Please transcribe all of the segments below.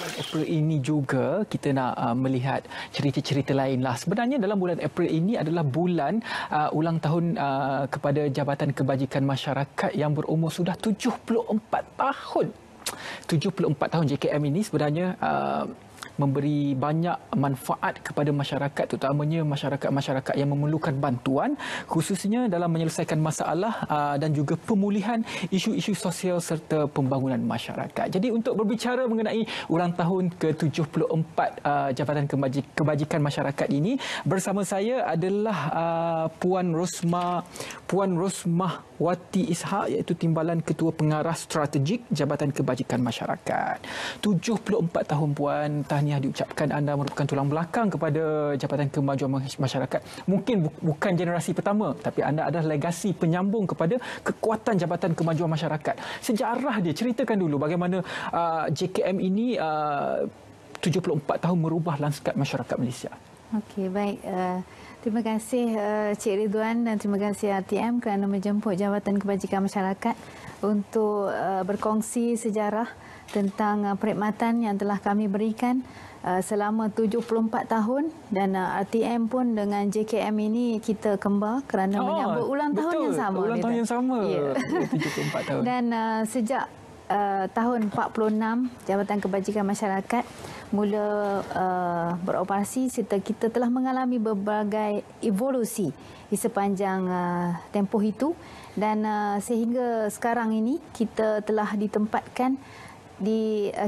April ini juga kita nak melihat cerita-cerita lain lah. Sebenarnya dalam bulan April ini adalah bulan ulang tahun kepada Jabatan Kebajikan Masyarakat yang berumur sudah 74 tahun. 74 tahun JKM ini sebenarnya memberi banyak manfaat kepada masyarakat, terutamanya masyarakat-masyarakat yang memerlukan bantuan, khususnya dalam menyelesaikan masalah dan juga pemulihan isu-isu sosial serta pembangunan masyarakat. Jadi untuk berbicara mengenai ulang tahun ke-74 Jabatan Kebajikan Masyarakat ini, bersama saya adalah Puan Rosmah Wati Ishak, iaitu Timbalan Ketua Pengarah Strategik Jabatan Kebajikan Masyarakat. 74 tahun Puan, tahniah diucapkan. Anda merupakan tulang belakang kepada Jabatan Kemajuan Masyarakat. Mungkin bukan generasi pertama, tapi anda adalah legasi penyambung kepada kekuatan Jabatan Kemajuan Masyarakat. Sejarah dia, ceritakan dulu bagaimana JKM ini 74 tahun merubah lanskap masyarakat Malaysia. Okey, baik. Terima kasih Cik Ridwan dan terima kasih RTM kerana menjemput Jabatan Kebajikan Masyarakat untuk berkongsi sejarah tentang perkhidmatan yang telah kami berikan selama 74 tahun, dan RTM pun dengan JKM ini kita kembar kerana menyambut ulang tahun yang sama. Ulang tahun yang sama. Ya. 74 tahun. Dan sejak tahun 46 Jabatan Kebajikan Masyarakat mula beroperasi, serta kita telah mengalami berbagai evolusi di sepanjang tempoh itu, dan sehingga sekarang ini kita telah ditempatkan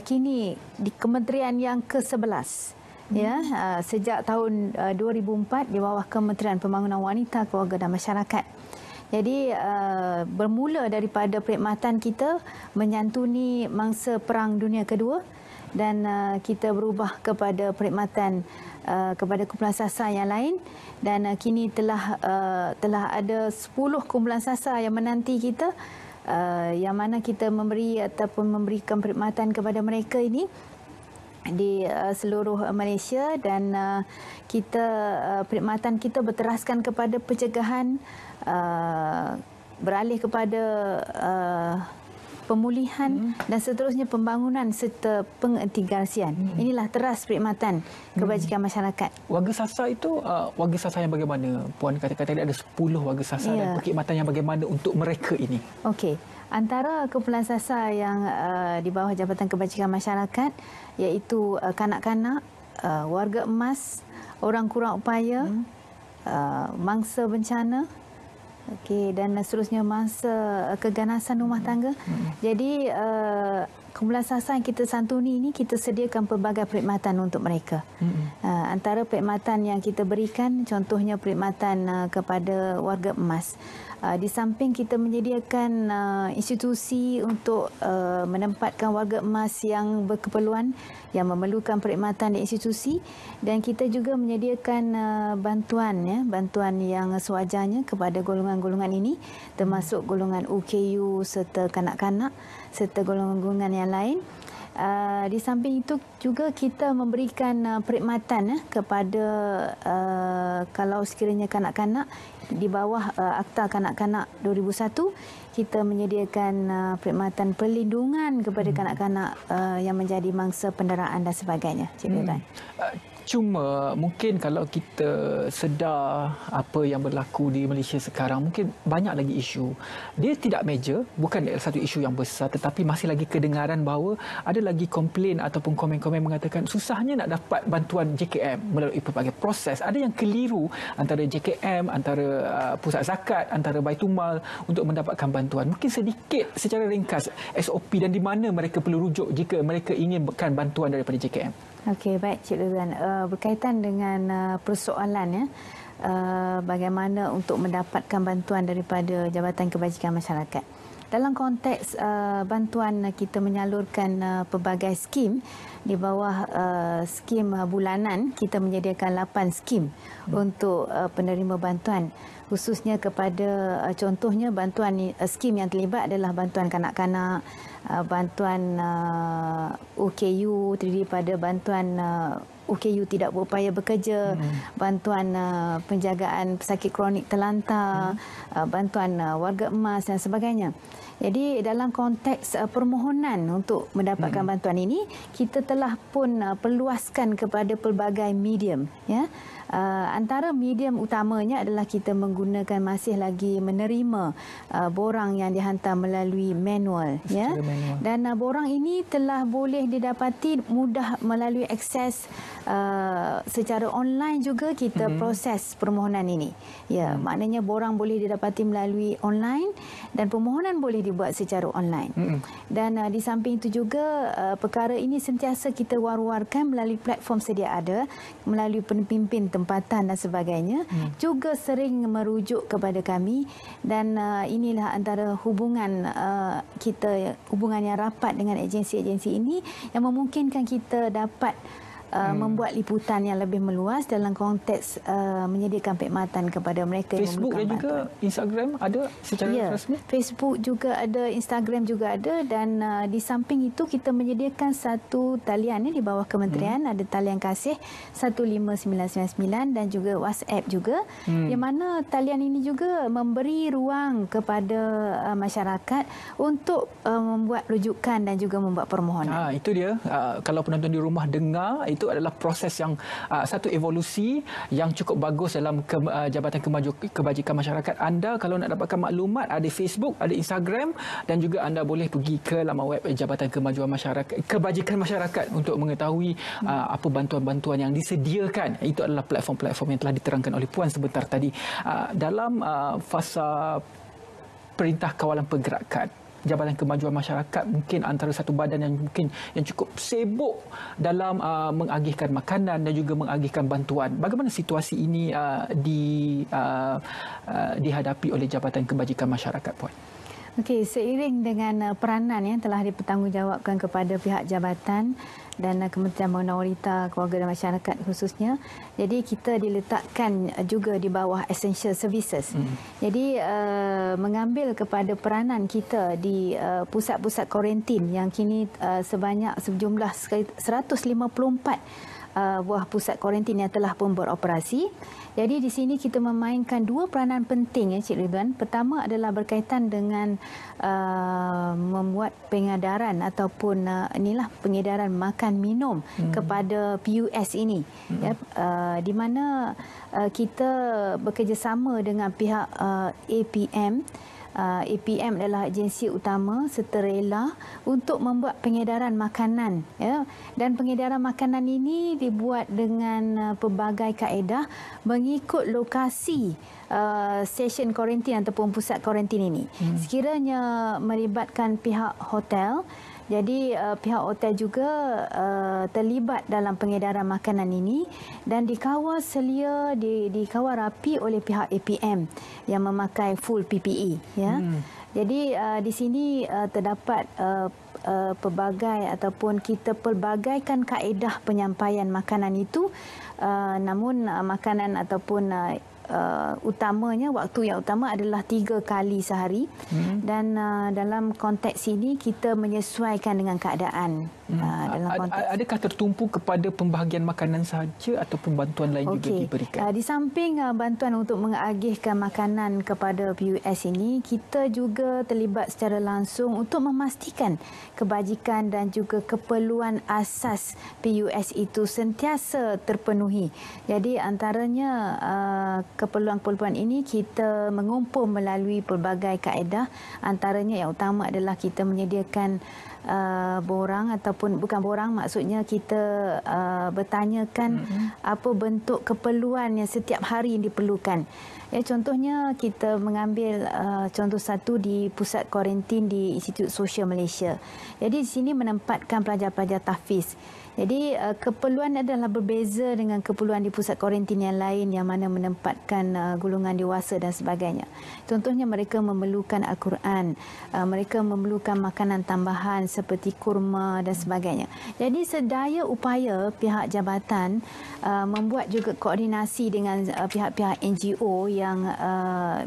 kini di kementerian yang ke-11. Ya, sejak tahun 2004 di bawah Kementerian Pembangunan Wanita, Keluarga dan Masyarakat. Jadi bermula daripada perkhidmatan kita menyantuni mangsa Perang Dunia Kedua, dan kita berubah kepada perkhidmatan kepada kumpulan sasar yang lain, dan kini telah ada 10 kumpulan sasar yang menanti kita, yang mana kita memberi ataupun memberikan perkhidmatan kepada mereka ini di seluruh Malaysia, dan perkhidmatan kita berteraskan kepada pencegahan, beralih kepada pemulihan dan seterusnya pembangunan serta pengintegrasian. Inilah teras perkhidmatan kebajikan masyarakat. Warga sasar itu warga sasar yang bagaimana? Puan kata-kata ada 10 warga sasar dan perkhidmatan yang bagaimana untuk mereka ini? Okey. Antara kumpulan sasar yang di bawah Jabatan Kebajikan Masyarakat iaitu kanak-kanak, warga emas, orang kurang upaya, mangsa bencana, dan seterusnya mangsa keganasan rumah tangga. Jadi kumpulan sasar yang kita santuni ini, kita sediakan pelbagai perkhidmatan untuk mereka. Antara perkhidmatan yang kita berikan, contohnya perkhidmatan kepada warga emas. Di samping kita menyediakan institusi untuk menempatkan warga emas yang berkeperluan, yang memerlukan perkhidmatan di institusi, dan kita juga menyediakan bantuan yang sewajarnya kepada golongan-golongan ini, termasuk golongan UKU serta kanak-kanak serta golongan-golongan yang lain. Di samping itu juga kita memberikan perkhidmatan kepada kalau sekiranya kanak-kanak di bawah Akta Kanak-kanak 2001, kita menyediakan perkhidmatan perlindungan kepada kanak-kanak yang menjadi mangsa penderaan dan sebagainya. Cik Ridwan. Cuma mungkin kalau kita sedar apa yang berlaku di Malaysia sekarang, mungkin banyak lagi isu. Dia tidak major, bukan satu isu yang besar, tetapi masih lagi kedengaran bahawa ada lagi komplain ataupun komen-komen mengatakan susahnya nak dapat bantuan JKM melalui pelbagai proses. Ada yang keliru antara JKM, antara pusat zakat, antara Baitumal untuk mendapatkan bantuan. Mungkin sedikit secara ringkas SOP dan di mana mereka perlu rujuk jika mereka inginkan bantuan daripada JKM. Okey, baik Cik Ridwan. Berkaitan dengan persoalan bagaimana untuk mendapatkan bantuan daripada Jabatan Kebajikan Masyarakat. Dalam konteks bantuan, kita menyalurkan pelbagai skim. Di bawah skim bulanan, kita menyediakan 8 skim untuk penerima bantuan. Khususnya kepada contohnya bantuan skim yang terlibat adalah bantuan kanak-kanak, bantuan UKU terdiri pada bantuan UKU tidak berupaya bekerja, bantuan penjagaan pesakit kronik terlantar, bantuan warga emas dan sebagainya. Jadi dalam konteks permohonan untuk mendapatkan bantuan ini, kita telah pun perluaskan kepada pelbagai medium, ya. Antara medium utamanya adalah kita menggunakan masih lagi menerima borang yang dihantar melalui manual, ya. Dan borang ini telah boleh didapati mudah melalui akses secara online juga kita proses permohonan ini. Ya, maknanya borang boleh didapati melalui online dan permohonan boleh dibuat secara online. Dan di samping itu juga perkara ini sentiasa kita war-warkan melalui platform sedia ada, melalui pemimpin tempatan dan sebagainya, juga sering merujuk kepada kami, dan inilah antara hubungan kita, hubungan yang rapat dengan agensi-agensi ini yang memungkinkan kita dapat membuat liputan yang lebih meluas dalam konteks menyediakan perkhidmatan kepada mereka yang Facebook memerlukan dan juga Instagram ada secara rasmi? Facebook juga ada, Instagram juga ada, dan di samping itu kita menyediakan satu talian di bawah kementerian, ada talian kasih 15999 dan juga WhatsApp juga, yang mana talian ini juga memberi ruang kepada masyarakat untuk membuat rujukan dan juga membuat permohonan. Itu dia. Kalau penonton di rumah dengar, itu adalah proses yang satu evolusi yang cukup bagus dalam Jabatan Kebajikan Masyarakat. Anda kalau nak dapatkan maklumat, ada Facebook, ada Instagram, dan juga anda boleh pergi ke laman web Jabatan Kebajikan Masyarakat untuk mengetahui apa bantuan-bantuan yang disediakan. Itu adalah platform-platform yang telah diterangkan oleh Puan sebentar tadi. Dalam fasa Perintah Kawalan Pergerakan, Jabatan Kemajuan Masyarakat mungkin antara satu badan yang cukup sibuk dalam mengagihkan makanan dan juga mengagihkan bantuan. Bagaimana situasi ini dihadapi oleh Jabatan Kebajikan Masyarakat, Puan? Okey, seiring dengan peranan yang telah dipertanggungjawabkan kepada pihak jabatan dan Kementerian Pembangunan Wanita, Keluarga dan Masyarakat khususnya, jadi kita diletakkan juga di bawah essential services. Jadi mengambil kepada peranan kita di pusat-pusat kuarantin yang kini sejumlah 154 buah pusat kuarantin yang telah pun beroperasi. Jadi di sini kita memainkan dua peranan penting, ya Cik Ridwan. Pertama adalah berkaitan dengan membuat pengedaran ataupun pengedaran makan minum kepada PUS ini, ya, di mana kita bekerjasama dengan pihak APM. APM adalah agensi utama serta rela untuk membuat pengedaran makanan, ya. Dan pengedaran makanan ini dibuat dengan pelbagai kaedah mengikut lokasi stesen kuarantin ataupun pusat kuarantin ini. Sekiranya melibatkan pihak hotel, jadi pihak hotel juga terlibat dalam pengedaran makanan ini dan dikawal selia, dikawal rapi oleh pihak APM yang memakai full PPE, ya. Jadi di sini terdapat pelbagai ataupun kita pelbagaikan kaedah penyampaian makanan itu, namun makanan ataupun utamanya, waktu yang utama adalah 3 kali sehari, dan dalam konteks ini kita menyesuaikan dengan keadaan. Adakah tertumpu kepada pembahagian makanan sahaja ataupun bantuan lain juga diberikan? Di samping bantuan untuk mengagihkan makanan kepada PUS ini, kita juga terlibat secara langsung untuk memastikan kebajikan dan juga keperluan asas PUS itu sentiasa terpenuhi. Jadi antaranya keperluan-keperluan ini kita mengumpul melalui pelbagai kaedah. Antaranya yang utama adalah kita menyediakan borang ataupun bukan borang, maksudnya kita bertanyakan apa bentuk keperluan yang setiap hari yang diperlukan. Ya, contohnya kita mengambil contoh satu di pusat kuarantin di Institut Sosial Malaysia. Jadi di sini menempatkan pelajar-pelajar tahfiz. Jadi keperluan adalah berbeza dengan keperluan di pusat kuarantin yang lain yang mana menempatkan golongan dewasa dan sebagainya. Contohnya mereka memerlukan Al-Quran, mereka memerlukan makanan tambahan seperti kurma dan sebagainya. Jadi sedaya upaya pihak jabatan membuat juga koordinasi dengan pihak-pihak NGO yang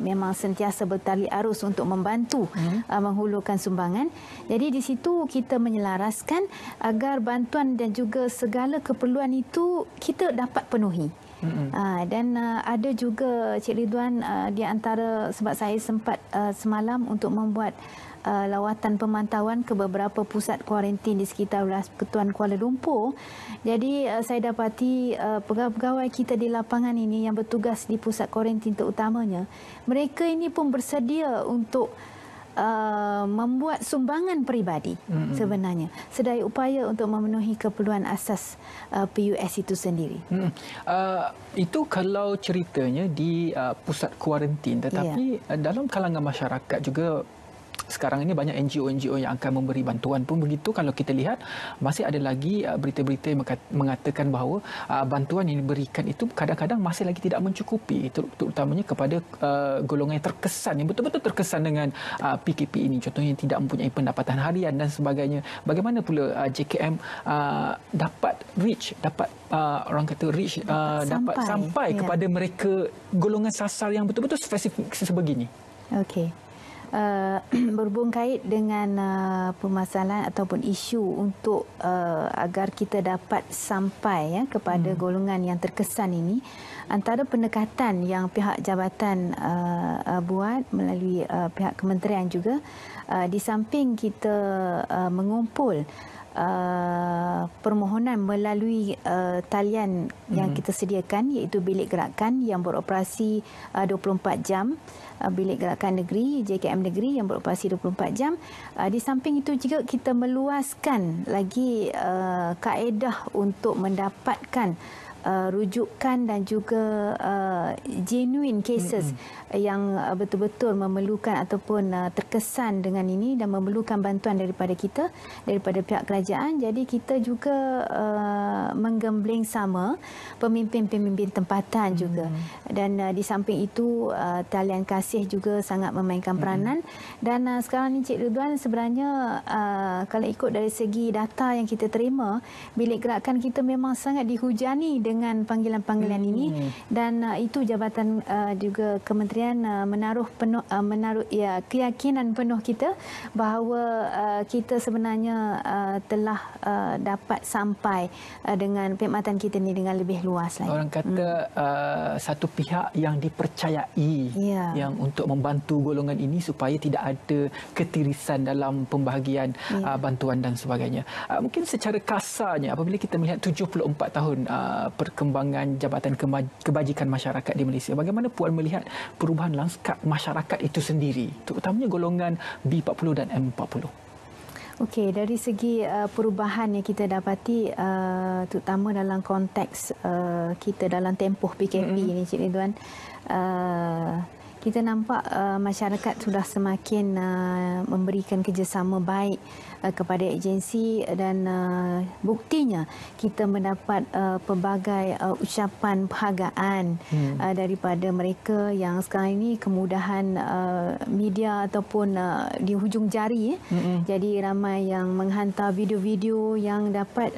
memang sentiasa bertali arus untuk membantu menghulurkan sumbangan. Jadi di situ kita menyelaraskan agar bantuan dan juga segala keperluan itu kita dapat penuhi. Dan ada juga Cik Ridwan di antara, sebab saya sempat semalam untuk membuat lawatan pemantauan ke beberapa pusat kuarantin di sekitar Persekutuan Kuala Lumpur. Jadi saya dapati pegawai-pegawai kita di lapangan ini yang bertugas di pusat kuarantin terutamanya, mereka ini pun bersedia untuk membuat sumbangan peribadi sebenarnya sedaya upaya untuk memenuhi keperluan asas PUS itu sendiri. Itu kalau ceritanya di pusat kuarantin, tetapi dalam kalangan masyarakat juga sekarang ini banyak NGO-NGO yang akan memberi bantuan pun begitu. Kalau kita lihat, masih ada lagi berita-berita yang mengatakan bahawa bantuan yang diberikan itu kadang-kadang masih lagi tidak mencukupi, terutamanya kepada golongan yang terkesan, yang betul-betul terkesan dengan PKP ini. Contohnya yang tidak mempunyai pendapatan harian dan sebagainya. Bagaimana pula JKM dapat orang kata reach, dapat sampai kepada mereka golongan sasar yang betul-betul spesifik sebegini? Okey. Berhubung kait dengan permasalahan ataupun isu untuk agar kita dapat sampai kepada golongan yang terkesan ini, antara pendekatan yang pihak jabatan buat melalui pihak kementerian juga, di samping kita mengumpul permohonan melalui talian yang kita sediakan, iaitu bilik gerakan yang beroperasi 24 jam, bilik gerakan negeri, JKM negeri yang beroperasi 24 jam. Di samping itu juga kita meluaskan lagi kaedah untuk mendapatkan rujukan dan juga genuine cases yang betul-betul memerlukan ataupun terkesan dengan ini dan memerlukan bantuan daripada kita, daripada pihak kerajaan. Jadi kita juga menggembling sama pemimpin-pemimpin tempatan juga. Dan di samping itu talian kasih juga sangat memainkan peranan. Dan sekarang ni Cik Ridwan, sebenarnya kalau ikut dari segi data yang kita terima, bilik gerakan kita memang sangat dihujani dengan panggilan-panggilan ini, dan itu jabatan juga kementerian menaruh keyakinan penuh kita bahawa kita sebenarnya telah dapat sampai dengan perkhidmatan kita ini dengan lebih luas lagi. Orang kata satu pihak yang dipercayai yang untuk membantu golongan ini supaya tidak ada ketirisan dalam pembahagian bantuan dan sebagainya. Mungkin secara kasarnya apabila kita melihat 74 tahun perkembangan Jabatan Kebajikan Masyarakat di Malaysia, bagaimana Puan melihat perubahan lanskap masyarakat itu sendiri, terutamanya golongan B40 dan M40? Okey, dari segi perubahan yang kita dapati, terutama dalam konteks kita dalam tempoh PKP ini, Cik Ridwan, kita nampak masyarakat sudah semakin memberikan kerjasama baik kepada agensi, dan buktinya kita mendapat pelbagai ucapan penghargaan daripada mereka yang sekarang ini kemudahan media ataupun di hujung jari. Jadi ramai yang menghantar video-video yang dapat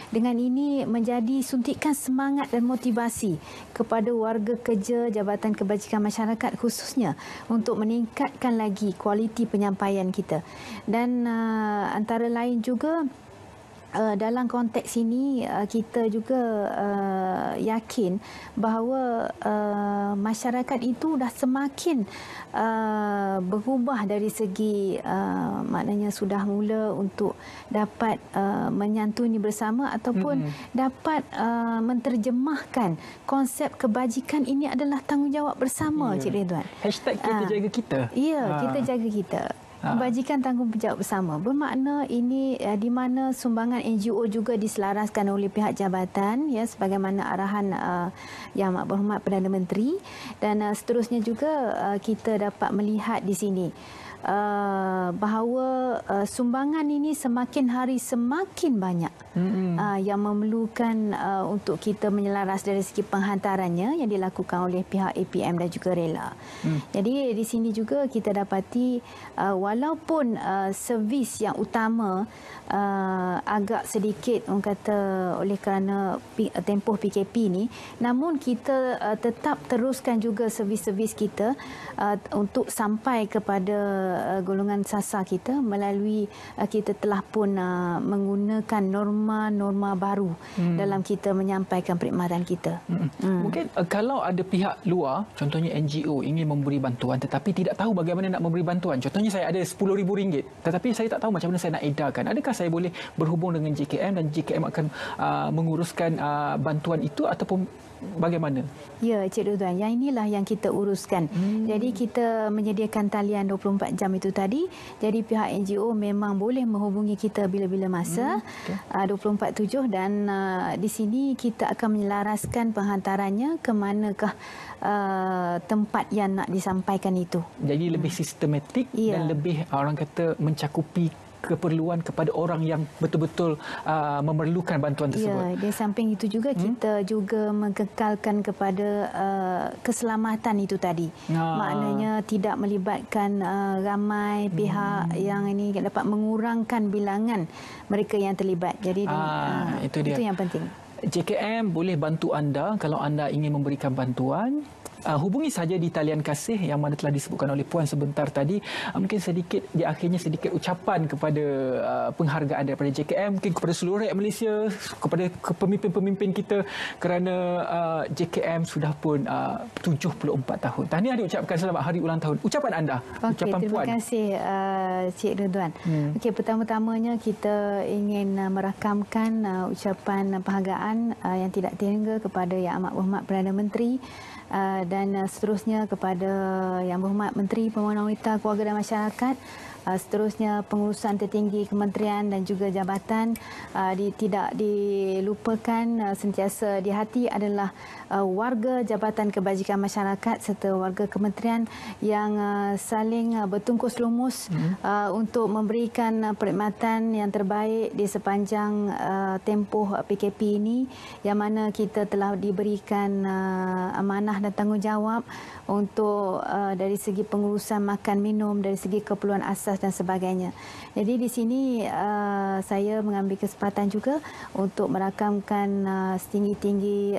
dengan ini menjadi suntikan semangat dan motivasi kepada warga kerja Jabatan Kebajikan Masyarakat khususnya untuk meningkatkan lagi kualiti penyampaian kita. Dan antara lain juga dalam konteks ini kita juga yakin bahawa masyarakat itu dah semakin berubah dari segi maknanya sudah mula untuk dapat menyantuni bersama ataupun dapat menterjemahkan konsep kebajikan ini adalah tanggungjawab bersama, Cik Ridwan. Hashtag kita jaga kita. Ya, kita jaga kita. Kebajikan tanggungjawab bersama bermakna ini di mana sumbangan NGO juga diselaraskan oleh pihak jabatan, ya, sebagaimana arahan Yang Berhormat Perdana Menteri, dan seterusnya juga kita dapat melihat di sini bahawa sumbangan ini semakin hari semakin banyak yang memerlukan untuk kita menyelaras dari segi penghantarannya yang dilakukan oleh pihak APM dan juga rela. Jadi di sini juga kita dapati walaupun servis yang utama agak sedikit orang kata oleh kerana tempoh PKP ni, namun kita tetap teruskan juga servis-servis kita untuk sampai kepada golongan sasar kita melalui melalui kita telah pun menggunakan norma-norma baru dalam kita menyampaikan perkhidmatan kita. Mungkin kalau ada pihak luar, contohnya NGO ingin memberi bantuan tetapi tidak tahu bagaimana nak memberi bantuan. Contohnya saya ada RM10,000 tetapi saya tak tahu macam mana saya nak edarkan. Adakah saya boleh berhubung dengan JKM dan JKM akan menguruskan bantuan itu ataupun bagaimana? Ya, Cik Ridwan, yang inilah yang kita uruskan. Jadi kita menyediakan talian 24 jam itu tadi. Jadi pihak NGO memang boleh menghubungi kita bila-bila masa, 24/7, dan di sini kita akan menyelaraskan penghantarannya ke manakah tempat yang nak disampaikan itu. Jadi lebih sistematik dan lebih orang kata mencakupi keperluan kepada orang yang betul-betul memerlukan bantuan tersebut. Ya, di samping itu juga kita juga mengekalkan kepada keselamatan itu tadi. Maknanya tidak melibatkan ramai pihak yang ini dapat mengurangkan bilangan mereka yang terlibat. Jadi itu yang penting. JKM boleh bantu anda kalau anda ingin memberikan bantuan. Hubungi saja di talian kasih yang mana telah disebutkan oleh Puan sebentar tadi. Mungkin sedikit di akhirnya sedikit ucapan kepada penghargaan daripada JKM, mungkin kepada seluruh rakyat Malaysia, kepada pemimpin-pemimpin kita, kerana JKM sudah pun 74 tahun. Tahniah diucapkan selamat hari ulang tahun. Ucapan anda, ucapan terima Puan. Terima kasih Cik Ridwan. Okey, pertama-tamanya kita ingin merakamkan ucapan penghargaan yang tidak terhingga kepada Yang Amat Berhormat Perdana Menteri, dan seterusnya kepada Yang Berhormat Menteri Pembangunan Wanita, Keluarga dan Masyarakat, seterusnya pengurusan tertinggi kementerian dan juga jabatan. Tidak dilupakan sentiasa di hati adalah warga Jabatan Kebajikan Masyarakat serta warga kementerian yang saling bertungkus lumus untuk memberikan perkhidmatan yang terbaik di sepanjang tempoh PKP ini, yang mana kita telah diberikan amanah dan tanggungjawab untuk dari segi pengurusan makan minum, dari segi keperluan asas dan sebagainya. Jadi di sini saya mengambil kesempatan juga untuk merakamkan setinggi-tinggi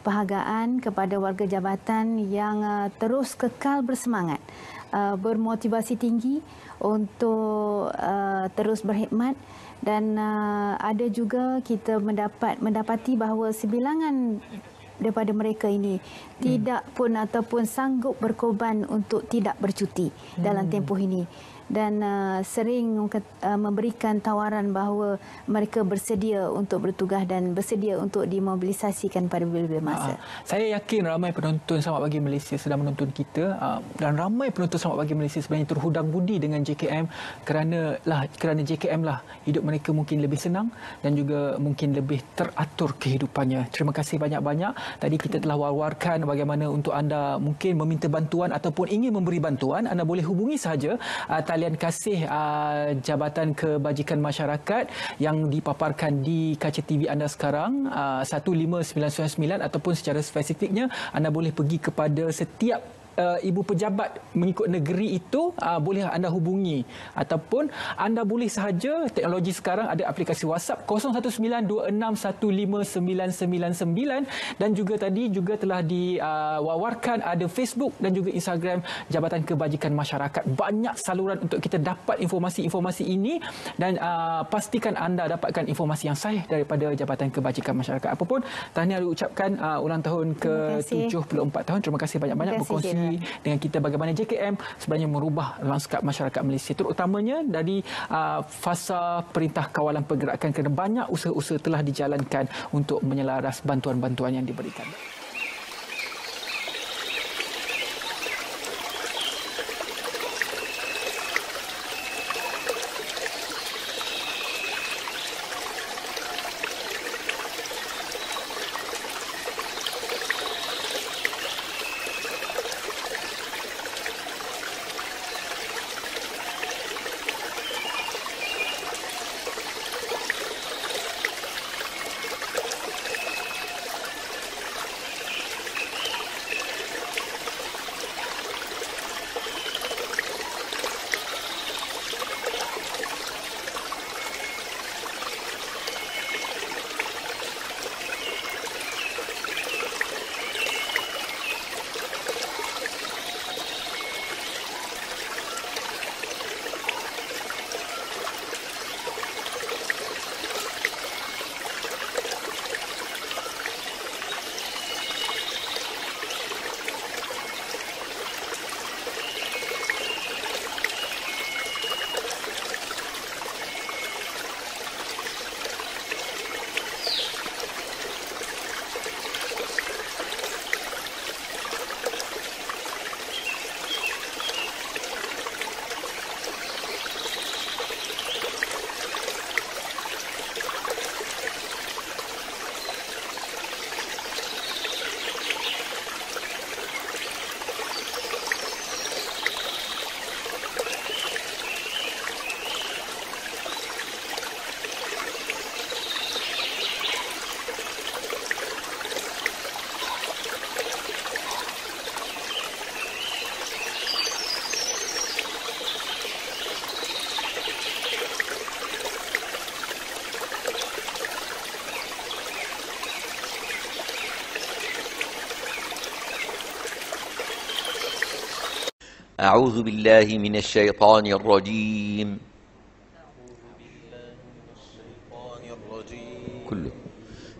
penghargaan kepada warga jabatan yang terus kekal bersemangat, bermotivasi tinggi untuk terus berkhidmat, dan ada juga kita mendapati bahawa sebilangan daripada mereka ini tidak pun ataupun sanggup berkorban untuk tidak bercuti dalam tempoh ini, dan sering memberikan tawaran bahawa mereka bersedia untuk bertugas dan bersedia untuk dimobilisasikan pada bila-bila masa. Saya yakin ramai penonton Selamat Pagi Malaysia sedang menonton kita, dan ramai penonton Selamat Pagi Malaysia sebenarnya terhudang budi dengan JKM kerana JKM lah hidup mereka mungkin lebih senang dan juga mungkin lebih teratur kehidupannya. Terima kasih banyak-banyak. Tadi kita telah war-warkan bagaimana untuk anda mungkin meminta bantuan ataupun ingin memberi bantuan, anda boleh hubungi sahaja talian kasih Jabatan Kebajikan Masyarakat yang dipaparkan di kaca TV anda sekarang, 15999, ataupun secara spesifiknya anda boleh pergi kepada setiap ibu pejabat mengikut negeri itu, boleh anda hubungi, ataupun anda boleh sahaja, teknologi sekarang ada aplikasi WhatsApp 0192615999, dan juga tadi juga telah diwawarkan ada Facebook dan juga Instagram Jabatan Kebajikan Masyarakat. Banyak saluran untuk kita dapat informasi-informasi ini, dan pastikan anda dapatkan informasi yang sahih daripada Jabatan Kebajikan Masyarakat. Apapun, tahniah diucapkan ulang tahun ke-74 tahun. Terima kasih banyak-banyak berkongsi dengan kita bagaimana JKM sebenarnya merubah lanskap masyarakat Malaysia, terutamanya dari fasa Perintah Kawalan Pergerakan, kerana banyak usaha-usaha telah dijalankan untuk menyelaras bantuan-bantuan yang diberikan. أعوذ بالله من الشيطان الرجيم. كله.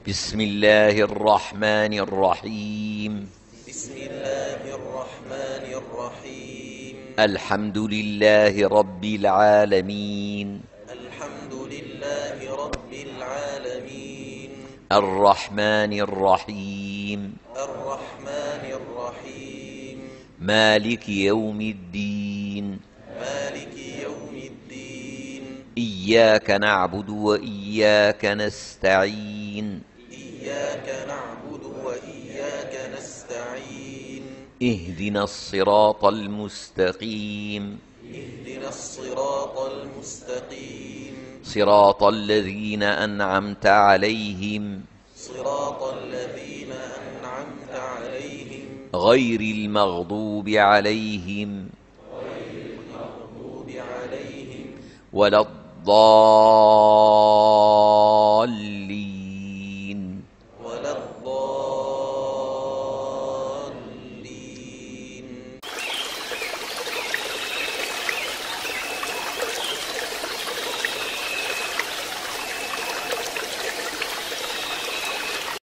بسم الله الرحمن الرحيم. بسم الله الرحمن الرحيم. الحمد لله رب العالمين. الحمد لله رب العالمين. الرحمن الرحيم. الرحمن الرحيم. مالك يوم الدين. مالك يوم الدين. إياك نعبد وإياك نستعين. إياك نعبد وإياك نستعين. اهدنا الصراط المستقيم. اهدنا الصراط المستقيم. صراط الذين أنعمت عليهم صراط الذين أنعمت عليهم غير المغضوب عليهم غير المغضوب عليهم ولا الضالين.